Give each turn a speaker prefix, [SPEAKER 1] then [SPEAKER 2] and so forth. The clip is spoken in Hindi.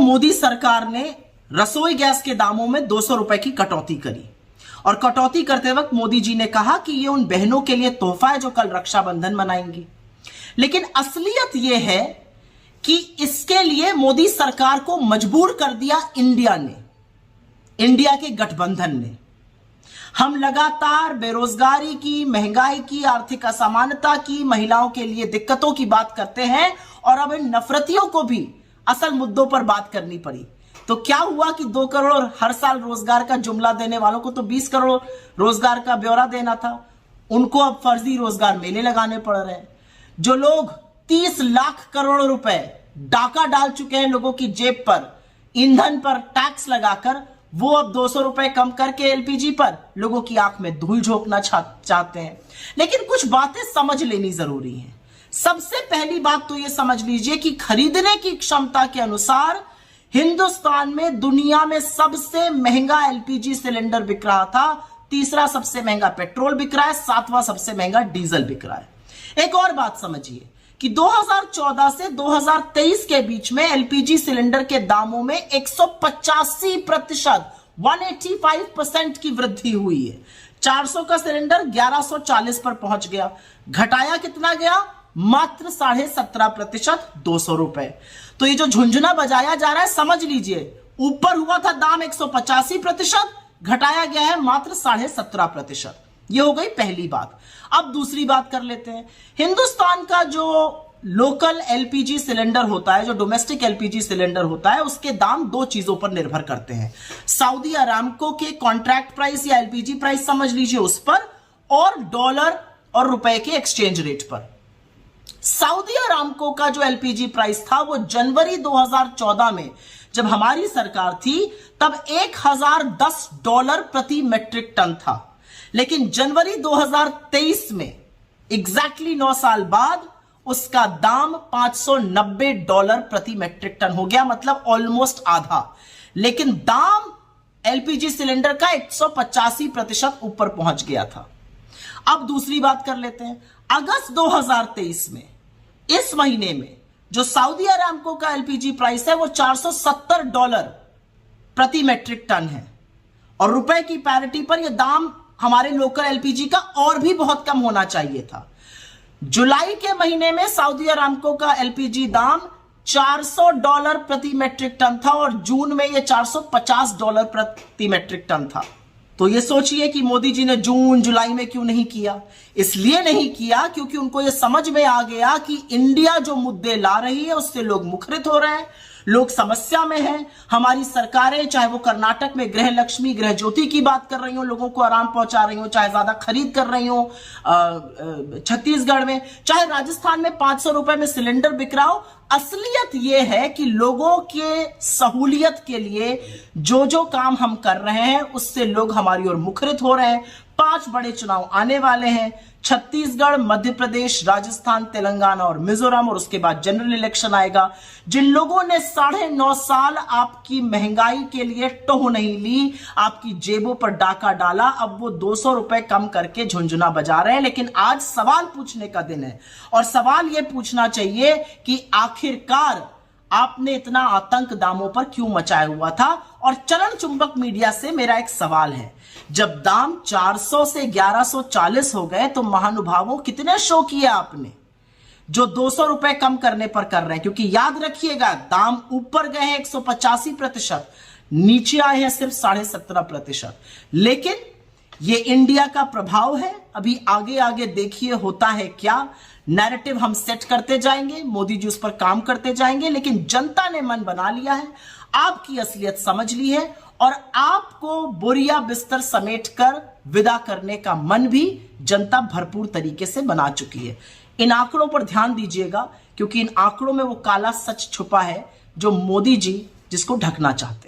[SPEAKER 1] मोदी सरकार ने रसोई गैस के दामों में 200 रुपए की कटौती करी और कटौती करते वक्त मोदी जी ने कहा कि ये उन बहनों के लिए तोहफा है जो कल रक्षाबंधन मनाएंगी। लेकिन असलियत यह है कि इसके लिए मोदी सरकार को मजबूर कर दिया इंडिया ने, इंडिया के गठबंधन ने। हम लगातार बेरोजगारी की, महंगाई की, आर्थिक असमानता की, महिलाओं के लिए दिक्कतों की बात करते हैं और अब इन नफरतियों को भी असल मुद्दों पर बात करनी पड़ी। तो क्या हुआ कि 2 करोड़ हर साल रोजगार का जुमला देने वालों को तो 20 करोड़ रोजगार का ब्यौरा देना था, उनको अब फर्जी रोजगार मेले लगाने पड़ रहे हैं। जो लोग 30 लाख करोड़ रुपए डाका डाल चुके हैं लोगों की जेब पर, ईंधन पर टैक्स लगाकर, वो अब 200 रुपए कम करके एलपीजी पर लोगों की आंख में धूल झोंकना चाहते हैं। लेकिन कुछ बातें समझ लेनी जरूरी है। सबसे पहली बात तो यह समझ लीजिए कि खरीदने की क्षमता के अनुसार हिंदुस्तान में दुनिया में सबसे महंगा एलपीजी सिलेंडर बिक रहा था, तीसरा सबसे महंगा पेट्रोल बिक रहा है, 7वां सबसे महंगा डीजल बिक रहा है। एक और बात समझिए कि 2014 से 2023 के बीच में एलपीजी सिलेंडर के दामों में 185%, 185% की वृद्धि हुई है। 400 का सिलेंडर 1140 पर पहुंच गया। घटाया कितना गया? मात्र 17.5%, 200 रुपए। तो ये जो झुंझुना बजाया जा रहा है, समझ लीजिए, ऊपर हुआ था दाम 185%, घटाया गया है मात्र 17.5%। ये हो गई पहली बात। अब दूसरी बात कर लेते हैं। हिंदुस्तान का जो लोकल एलपीजी सिलेंडर होता है, जो डोमेस्टिक एलपीजी सिलेंडर होता है, उसके दाम 2 चीजों पर निर्भर करते हैं। सऊदी अरामको के कॉन्ट्रैक्ट प्राइस या एलपीजी प्राइस समझ लीजिए उस पर, और डॉलर और रुपए के एक्सचेंज रेट पर। सऊदी अरामको का जो एलपीजी प्राइस था वो जनवरी 2014 में जब हमारी सरकार थी तब $1010 प्रति मेट्रिक टन था। लेकिन जनवरी 2023 में एग्जैक्टली 9 साल बाद उसका दाम $590 प्रति मेट्रिक टन हो गया, मतलब ऑलमोस्ट आधा। लेकिन दाम एलपीजी सिलेंडर का 185% ऊपर पहुंच गया था। अब दूसरी बात कर लेते हैं। अगस्त 2023 में, इस महीने में, जो सऊदी अरामको का एलपीजी प्राइस है वो $470 प्रति मेट्रिक टन है और रुपए की पैरिटी पर यह दाम हमारे लोकल एलपीजी का और भी बहुत कम होना चाहिए था। जुलाई के महीने में सऊदी अरामको का एलपीजी दाम $400 प्रति मेट्रिक टन था और जून में यह $450 प्रति मेट्रिक टन था। तो ये सोचिए कि मोदी जी ने जून जुलाई में क्यों नहीं किया? इसलिए नहीं किया क्योंकि उनको ये समझ में आ गया कि इंडिया जो मुद्दे ला रही है उससे लोग मुखरित हो रहे हैं, लोग समस्या में हैं। हमारी सरकारें, चाहे वो कर्नाटक में गृह लक्ष्मी, गृह ज्योति की बात कर रही हो, लोगों को आराम पहुंचा रही हो, चाहे ज्यादा खरीद कर रही हो छत्तीसगढ़ में, चाहे राजस्थान में 500 रुपए में सिलेंडर बिक रहा हो, असलियत यह है कि लोगों के सहूलियत के लिए जो जो काम हम कर रहे हैं उससे लोग हमारी ओर मुखरित हो रहे हैं। 5 बड़े चुनाव आने वाले हैं, छत्तीसगढ़, मध्य प्रदेश, राजस्थान, तेलंगाना और मिजोरम, और उसके बाद जनरल इलेक्शन आएगा। जिन लोगों ने 9.5 साल आपकी महंगाई के लिए टोह नहीं ली, आपकी जेबों पर डाका डाला, अब वो 200 रुपए कम करके झुंझुना बजा रहे हैं। लेकिन आज सवाल पूछने का दिन है और सवाल यह पूछना चाहिए कि आखिरकार आपने इतना आतंक दामों पर क्यों मचाया हुआ था। और चलन चुंबक मीडिया से मेरा एक सवाल है, जब दाम 400 से 1140 हो गए तो महानुभावों कितने शो किए आपने जो 200 रुपए कम करने पर कर रहे हैं? क्योंकि याद रखिएगा, दाम ऊपर गए हैं 185%, नीचे आए हैं सिर्फ 17.5%। लेकिन ये इंडिया का प्रभाव है। अभी आगे आगे देखिए होता है क्या। नैरेटिव हम सेट करते जाएंगे, मोदी जी उस पर काम करते जाएंगे, लेकिन जनता ने मन बना लिया है, आपकी असलियत समझ ली है और आपको बोरिया बिस्तर समेट कर विदा करने का मन भी जनता भरपूर तरीके से बना चुकी है। इन आंकड़ों पर ध्यान दीजिएगा क्योंकि इन आंकड़ों में वो काला सच छुपा है जो मोदी जी जिसको ढकना चाहते हैं।